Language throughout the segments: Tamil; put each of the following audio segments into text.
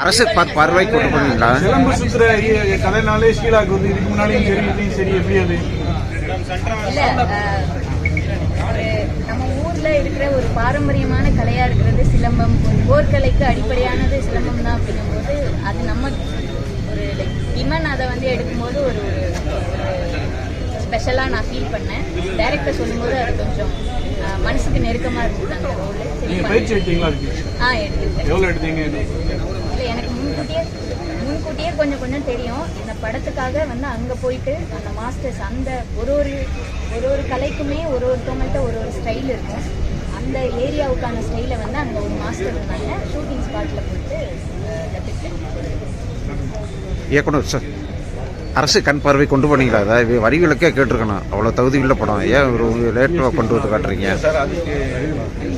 அரசு பார்வை கொண்டு போனீங்களா? சிலம்பு சுத்துற கதைனாலே ஷீலாக்கு வந்து இதுக்கு முன்னாடியும் சரி இதையும் சரி எப்படி அது நம்ம ஊர்ல இருக்கிற ஒரு பாரம்பரியமான கலையா இருக்கிறது சிலம்பம். போர்க்கலைக்கு அடிப்படையானது சிலம்பம் தான் அப்படிங்கும்போது அது நம்ம ஒரு விமன் அதை வந்து எடுக்கும்போது ஒரு ஸ்பெஷலாக நான் ஃபீல் பண்ணேன். டைரக்டர் சொல்லும்போது அது கொஞ்சம் மனசுக்கு நெருக்கமாக இருந்தது அந்த ரோல். பயிற்சி எடுத்தீங்களா? எடுத்துக்கிட்டேன். எவ்வளோ எடுத்தீங்க? இல்லை, எனக்கு முன்கூட்டியே கொஞ்சம் தெரியும். இந்த படத்துக்காக வந்து அங்கே போயிட்டு அந்த மாஸ்டர்ஸ் அந்த ஒரு கலைக்குமே ஒருத்தவங்கள்ட்ட ஒரு ஸ்டைல் இருக்கும். அந்த ஏரியாவுக்கான ஸ்டைலை வந்து அந்த ஒரு மாஸ்டர் இருந்தாங்க. ஷூட்டிங் ஸ்பாட்டில் போயிட்டு கற்றுக்கிட்டேன். இயக்குனர் சார், அரசு கண் பார்வை கொண்டு போனீங்களா? அதாவது வரிகளுக்கே கேட்டிருக்கணும், அவ்வளோ தகுதி உள்ள படம் ஏன் ஒரு லேட்டாக கொண்டு வந்து காட்டுறீங்க சார்? அதுக்கு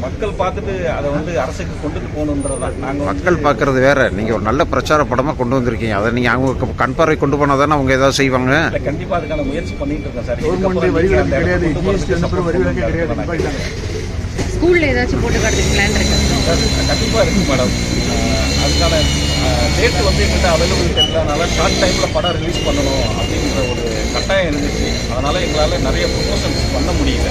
மக்கள் பார்த்துட்டு அதை வந்து அரசுக்கு கொண்டுட்டு போகணுன்றதான் நாங்கள். மக்கள் பார்க்கறது வேற, நீங்கள் ஒரு நல்ல பிரச்சார படமாக கொண்டு வந்திருக்கீங்க. அதை நீங்கள் அவங்க கண் பார்வை கொண்டு போனால் தானே அவங்க ஏதாவது செய்வாங்க. கண்டிப்பாக அதுக்கான முயற்சி பண்ணிட்டு இருக்கோம் சார். ஸ்கூல்ல ஏதாச்சும் போட்டு காட்டுறீங்களான்னு இருக்கு சார். கண்டிப்பாக இருக்கு மேடம். அதுக்கான டேட்டு வந்து எங்கள்கிட்ட அவைலபிலிட்டி இல்லாதனால ஷார்ட் டைமில் படம் ரிலீஸ் பண்ணணும் அப்படின்ற ஒரு கட்டாயம் இருந்துச்சு. அதனால் எங்களால் நிறைய ப்ரொமோஷன்ஸ் பண்ண முடியல.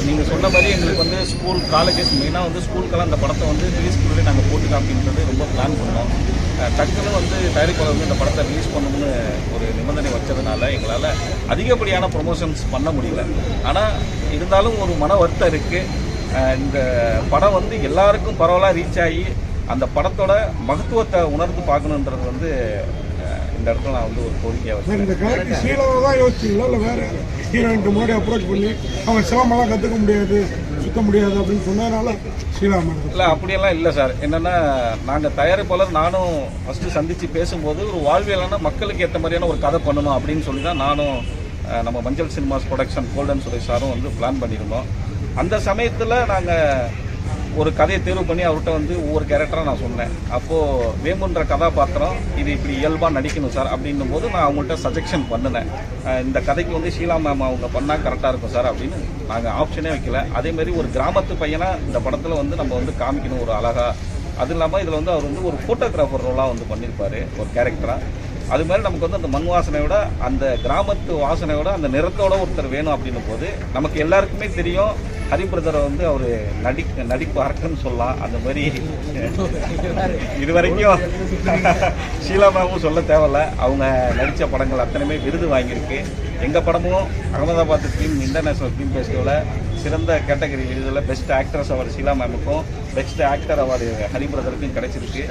நீங்கள் சொன்ன மாதிரி எங்களுக்கு வந்து ஸ்கூல் காலேஜஸ் மெயினாக வந்து ஸ்கூலுக்கெல்லாம் அந்த படத்தை வந்து ரிலீஸ் பண்ணி நாங்கள் போட்டுக்கலாம் அப்படின்றது ரொம்ப பிளான் பண்ணோம். டக்குன்னு வந்து தயாரிப்பாளர் வந்து இந்த படத்தை ரிலீஸ் பண்ணணும்னு ஒரு நிபந்தனை வச்சதுனால எங்களால் அதிகப்படியான ப்ரொமோஷன்ஸ் பண்ண முடியல. ஆனால் இருந்தாலும் ஒரு மன வருத்தம் இருக்குது. இந்த படம் வந்து எல்லாருக்கும் பரவலாக ரீச் ஆகி அந்த படத்தோட மகத்துவத்தை உணர்ந்து பார்க்கணுன்றது வந்து இந்த இடத்துல நான் வந்து ஒரு கோரிக்கையாக வச்சேன். இந்த கதைக்கு ஷீலாவை தான் யோசிச்சிங்களா இல்லை வேறு ஹீரோயின்ட்டு முன்னாடி அப்ரோச் பண்ணி அவங்க சிலம்பெல்லாம் கற்றுக்க முடியாது, சுத்த முடியாது அப்படின்னு சொன்னதுனால ஷீலா மேடம்? இல்லை, அப்படியெல்லாம் இல்லை சார். என்னென்னா நாங்கள் தயாரிப்பாளர் நானும் ஃபஸ்ட்டு சந்தித்து பேசும்போது ஒரு வாழ்வியலான மக்களுக்கு ஏற்ற மாதிரியான ஒரு கதை பண்ணணும் அப்படின்னு சொல்லி தான் நானும் நம்ம மஞ்சள் சினிமாஸ் ப்ரொடக்ஷன் கோல்டன் சுரேஷ் சாரும் வந்து பிளான் பண்ணியிருந்தோம். அந்த சமயத்தில் நாங்கள் ஒரு கதையை தேர்வு பண்ணி அவர்கிட்ட வந்து ஒவ்வொரு கேரக்டராக நான் சொன்னேன். அப்போது வேமுன்ற கதாபாத்திரம் இது இப்படி இயல்பாக நடிக்கணும் சார் அப்படின்னும் போது நான் அவங்கள்ட்ட சஜெக்ஷன் பண்ணினேன். இந்த கதைக்கு வந்து ஷீலா மேம் அவங்க பண்ணால் கரெக்டாக இருக்கும் சார் அப்படின்னு நாங்கள் ஆப்ஷனே வைக்கல. அதேமாதிரி ஒரு கிராமத்து பையனாக இந்த படத்தில் வந்து நம்ம வந்து காமிக்கணும் ஒரு அழகாக. அது இல்லாமல் இதில் வந்து அவர் வந்து ஒரு ஃபோட்டோகிராஃபர் ரோலாக வந்து பண்ணியிருப்பார் ஒரு கேரக்டராக. அது மாதிரி நமக்கு வந்து அந்த மண் வாசனையோட அந்த கிராமத்து வாசனையோட அந்த நிறத்தோட ஒருத்தர் வேணும் அப்படின்னும் போது நமக்கு எல்லாருக்குமே தெரியும் ஹரிபிரதரை வந்து அவர் நடிப்பு அரக்கன்னு சொல்லலாம். அந்த மாதிரி இது வரைக்கும் ஷீலா மேமும் சொல்ல தேவையில்ல. அவங்க நடித்த படங்கள் அத்தனையுமே விருது வாங்கியிருக்கு. எங்கள் படமும் அகமதாபாத் ஃபிலிம் இன்டர்நேஷ்னல் ஃபிலிம் ஃபெஸ்டிவலில் சிறந்த கேட்டகரி விருதில் பெஸ்ட் ஆக்ட்ரஸ் அவார்டு ஷீலா மேமுக்கும் பெஸ்ட் ஆக்டர் அவார்டு ஹரிபிரதருக்கும் கிடைச்சிருக்கு.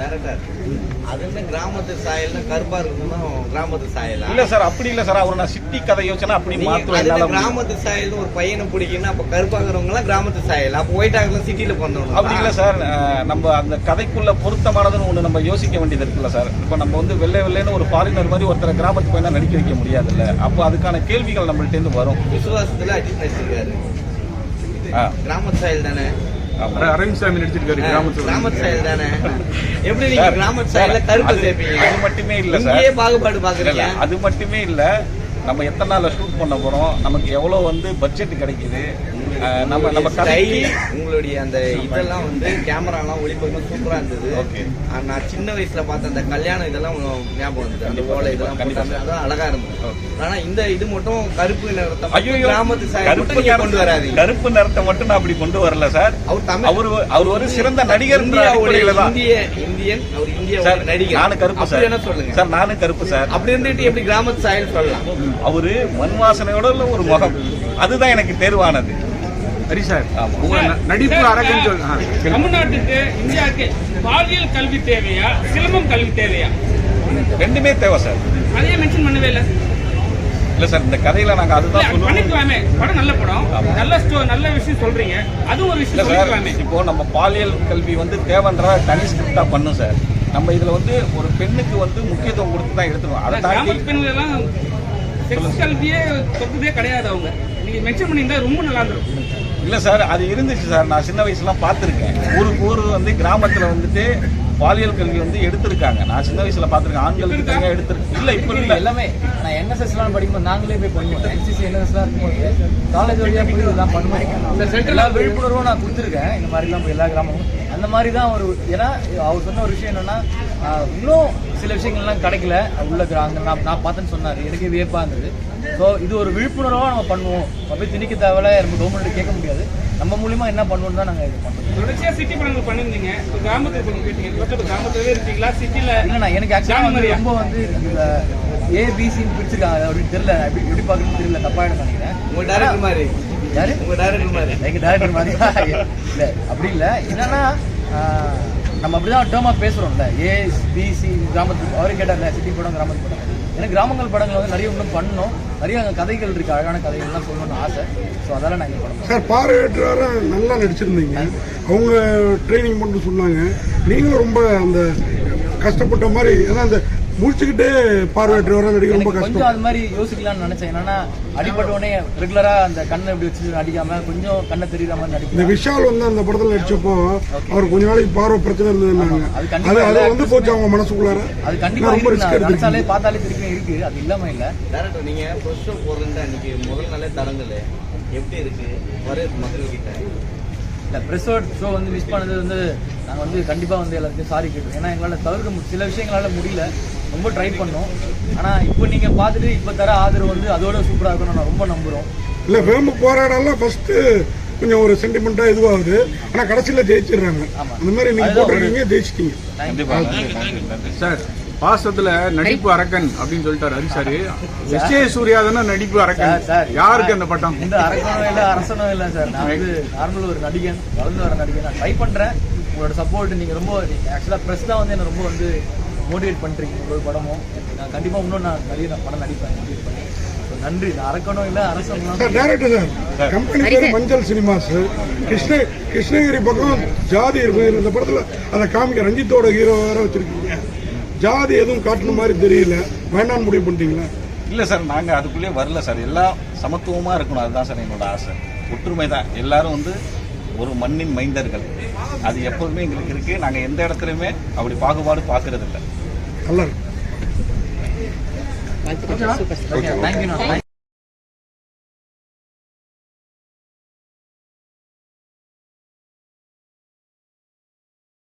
அதுமே கிராமத்து சாயல்னா கருப்பா இருக்கணும், கிராமத்து சாயல் இல்லை சார், அப்படி இல்லை சார். அவர் நான் சிட்டி கதை யோசனை அப்படி மாற்றுவேன். கிராமத்து சாயல்னு ஒரு பையனை பிடிக்குன்னா அப்போ கருப்பாகிறவங்களாம் கிராமத்து சாயல், அப்போ ஒயிட் ஆகலாம் சிட்டியில் பிறந்தவங்க. அப்படி இல்லை சார். நம்ம அந்த கதைக்குள்ள பொருத்தமானதுன்னு ஒன்று நம்ம யோசிக்க வேண்டியது இருக்குல்ல சார். இப்போ நம்ம வந்து வெள்ளைன்னு ஒரு ஃபாரினர் மாதிரி ஒருத்தரை கிராமத்து பையனா நடிக்க வைக்க முடியாதுல்ல. அப்போ அதுக்கான கேள்விகள் நம்மள்டேருந்து வரும். விசுவாசத்தில் அஜித் நடிச்சிருக்காரு, கிராமத்து சாயல் தானே. அரவிந்த் சாமி நடிச்சிருக்காரு கிராமத்து சாயல் தானே. எப்படி நீங்க கிராமத்து சாயல்ல கருப்பு சேர்ப்பீங்க? அது மட்டுமே இல்லை சார், பாகுபாடு பாக்குறீங்க. அது மட்டுமே இல்லை. நம்ம எத்தனை நாளில் ஷூட் பண்ண போகிறோம், நமக்கு எவ்வளோ வந்து பட்ஜெட் கிடைக்குது, நம்ம கதைக்கு உங்களுடைய அந்த இதெல்லாம் வந்து கேமராலாம் ஒளிப்பக்கம் சூப்பராக இருந்தது. ஓகே, நான் சின்ன வயசுல பார்த்த அந்த கல்யாணம் இதெல்லாம் ஞாபகம் வந்தது. அந்த போல இதெல்லாம் அதான் அழகா இருந்தது. ஆனா இந்த இது மட்டும் கருப்பு நிறத்தை கிராமத்து சாயல் கொண்டு வராது. கருப்பு நிறத்தை மட்டும் நான் அப்படி கொண்டு வரல சார். அவர் ஒரு சிறந்த நடிகர். இந்தியன், அவர் இந்திய நடிகர். நானும் கருப்பு சார். என்ன சொல்லுங்க சார், நானும் கருப்பு சார். அப்படி இருந்துட்டு எப்படி கிராமத்து சாயல் சொல்லலாம்? அவரு மண் வாசனையோட ஒரு முகம், அதுதான் எனக்கு தேர்வானது. சரி சார், நடிப்பு அரக்கன்னு சொல்லுங்க. தமிழ்நாட்டுக்கு இந்தியாவுக்கு பாலியல் கல்வி தேவையா, சிலம்பம் கல்வி தேவையா? ரெண்டுமே தேவை சார். அதையே மென்ஷன் பண்ணவே இல்லை. இல்ல சார், இந்த கதையில நாங்க அதுதான் சொல்லுவோம். பண்ணிக்கலாமே, படம் நல்ல படம், நல்ல விஷயம் சொல்றீங்க. அதுவும் ஒரு விஷயம் சொல்லிக்கலாமே. இப்போ நம்ம பாலியல் கல்வி வந்து தேவைன்ற தனி ஸ்கிரிப்டா பண்ணும் சார். நம்ம இதுல வந்து ஒரு பெண்ணுக்கு வந்து முக்கியத்துவம் கொடுத்து தான் எடுத்துருவோம். அதை தாண்டி பெண்கள் எல்லாம் செக்ஸ் கல்வியே தொகுதே கிடையாது. அவங்க நீங்க மென்ஷன் பண்ணியிருந்தா ரொம்ப நல்லா இருந்திருக்கும். இல்லை சார், அது இருந்துச்சு சார். நான் சின்ன வயசுலாம் பார்த்துருக்கேன். ஊருக்கு ஊர் வந்து கிராமத்தில் வந்துட்டு பாலியல் கல்வி வந்து எடுத்திருக்காங்க. நான் சின்ன வயசுல பார்த்துருக்கேன். ஆண்களுக்கு தனியாக எடுத்திருக்கு. இல்லை இப்போ இல்லை. எல்லாமே நான் என்எஸ்எஸ்லாம் படிக்கும்போது நாங்களே போய் பண்ணுவோம். என்சிசி என்எஸ்எஸ்லாம் இருக்கும்போது காலேஜ் வழியாக போய் இதெல்லாம் பண்ணுவோம். இந்த சென்ட்ரலாக விழிப்புணர்வும் நான் கொடுத்துருக்கேன். இந்த மாதிரிலாம் போய் எல்லா கிராமமும் அந்த மாதிரி தான் ஒரு, ஏன்னா அவர் சொன்ன ஒரு விஷயம் என்னன்னா இன்னும் சில விஷயங்கள்லாம் கிடைக்கல உள்ள அங்கே நான் பார்த்தேன்னு சொன்னார். எனக்கே வியப்பாக இருந்தது. ஸோ இது ஒரு விழிப்புணர்வாக நம்ம பண்ணுவோம். அப்படி திணிக்க தேவையில்ல, நம்ம கவர்மெண்ட் கேட்க முடியாது. நம்ம மூலியமா என்ன பண்ணுவோம் தான் நாங்கள் இது பண்ணுறோம். தொடர்ச்சியா சிட்டி படங்கள் பண்ணிருந்தீங்க. இப்போ கிராமத்துக்கு கொஞ்சம் போயிட்டீங்க. கிராமத்திலே இருக்கீங்களா சிட்டில? இல்லைண்ணா, எனக்கு ஆக்சுவலாக வந்து ரொம்ப வந்து இந்த ஏபிசின்னு பிரிச்சிருக்காங்க அப்படின்னு தெரியல. எப்படி பார்க்கணும்னு தெரியல, தப்பா எடுத்து நினைக்கிறேன். உங்க டைரக்டர் மாதிரி யாரு? உங்க டைரக்டர் மாதிரி. எங்க டைரக்டர் மாதிரி இல்லை, அப்படி இல்லை. என்னன்னா நம்ம அப்படிதான் டேர்மாக பேசுகிறோம்ல, ஏபிசி கிராமத்துக்கு. அவரே கேட்டார்ல சிட்டி படம் கிராமத்து படம். எனக்கு கிராமங்கள் படங்கள் வந்து நிறைய இன்னும் பண்ணணும். நிறைய அங்கே கதைகள் இருக்குது, அழகான கதைகள்லாம் சொல்லணும்னு ஆசை. ஸோ அதெல்லாம் நான் இங்கே பண்ணணும். சார் பார்வையற்றவரை நல்லா நடிச்சிருந்தீங்க. அவங்க ட்ரைனிங் பண்ணி சொன்னாங்க. நீங்களும் ரொம்ப அந்த கஷ்டப்பட்ட மாதிரி, ஏன்னா அந்த முடிச்சுக்கிட்டே பார்வையற்றவரை நடிக்க ரொம்ப கொஞ்சம் கஷ்டம். அது மாதிரி யோசிக்கலாம்னு நினைச்சேன். என்னன்னா அடிப்பட்ட உடனே ரெகுலரா அந்த கண்ணை இப்படி வச்சு அடிக்காம கொஞ்சம் கண்ணை தெரியுற மாதிரி இந்த நடிக்கும். விஷால் வந்து அந்த படத்தில் நடிச்சப்போ அவர் கொஞ்ச நாளைக்கு பார்வை பிரச்சனை இருந்ததுன்னாங்க. அது வந்து போச்சு அவங்க மனசுக்குள்ளார. அது கண்டிப்பா ரொம்ப ரிஸ்க் இருக்கு, நினைச்சாலே எடுத்து பார்த்தாலே திருப்பி இருக்கு. அது இல்லாம இல்ல. டைரக்டர் நீங்க ஃபர்ஸ்ட் ஷோ போடுறது அன்னைக்கு முதல் நாளே தடங்கல் எப்படி இருக்கு வர மக்கள் கிட்ட? இல்ல பிரஸ் ஷோ வந்து மிஸ் பண்ணது வந்து நாங்க வந்து கண்டிப்பா வந்து எல்லாத்தையும் சாரி கேட்டோம். ஏன்னா எங்களால தவிர்க்க சில விஷயங்களால முடியல. ரொம்ப ட்ரை பண்ணோம். ஆனா இப்போ நீங்க பார்த்துட்டு இப்ப தர ஆதரவு வந்து அதோட சூப்பரா இருக்கும்னு நான் ரொம்ப நம்புறோம். இல்ல வேம்பு போராடலாம் ஃபர்ஸ்ட் கொஞ்சம் ஒரு சென்டிமெண்டா இதுவாகுது. ஆனா கடைசியில ஜெயிச்சிடுறாங்க. அந்த மாதிரி நீங்க போட்டிருக்கீங்க, ஜெயிச்சிட்டீங்க. சார் பாசத்துல நடிப்பு அரக்கன் அப்படின்னு சொல்லிட்டாரு ஹரிசாரு. எஸ்.ஏ. சூர்யா தானே நடிப்பு அரக்கன். யாருக்கு அந்த பட்டம்? இந்த அரக்கனும் இல்லை அரசனும் இல்லை சார். நான் வந்து நார்மல் ஒரு நடிகன், வளர்ந்து வர நடிகன். நான் ட்ரை பண்றேன். உங்களோட சப்போர்ட் நீங்க ரொம்ப, ஆக்சுவலா பிரஸ் தான் வந்து என்ன ரொம்ப வந்து மோட்டிவேட் பண்றீங்க. ஒரு படமும் நான் கண்டிப்பா இன்னும் நான் நிறைய படம் நடிப்பேன். மோட்டிவேட் பண்ணி நன்றி. நான் அரக்கணும் இல்லை அரசனும். டைரக்டர் சார், கம்பெனி பேர் மஞ்சள் சினிமாஸ். கிருஷ்ணகிரி பக்கம் ஜாதி இருக்கு. இந்த படத்துல அதை காமிக்க ரஞ்சித்தோட ஹீரோ வேற வச்சிருக்கீங்க. ஜாதி எதுவும் காட்டுன மாதிரி தெரியல, வேண்டாம்னு முடிவு பண்ணிட்டீங்களா? இல்லை சார், நாங்கள் அதுக்குள்ளே வரல சார். எல்லாம் சமத்துவமாக இருக்கணும், அதுதான் சார் என்னோட ஆசை. ஒற்றுமை தான். எல்லாரும் வந்து ஒரு மண்ணின் மைந்தர்கள். அது எப்போதுமே எங்களுக்கு இருக்குது. நாங்கள் எந்த இடத்துலையுமே அப்படி பாகுபாடு பார்க்கறது இல்லை. நல்லா இருக்கு. தேங்க்யூ.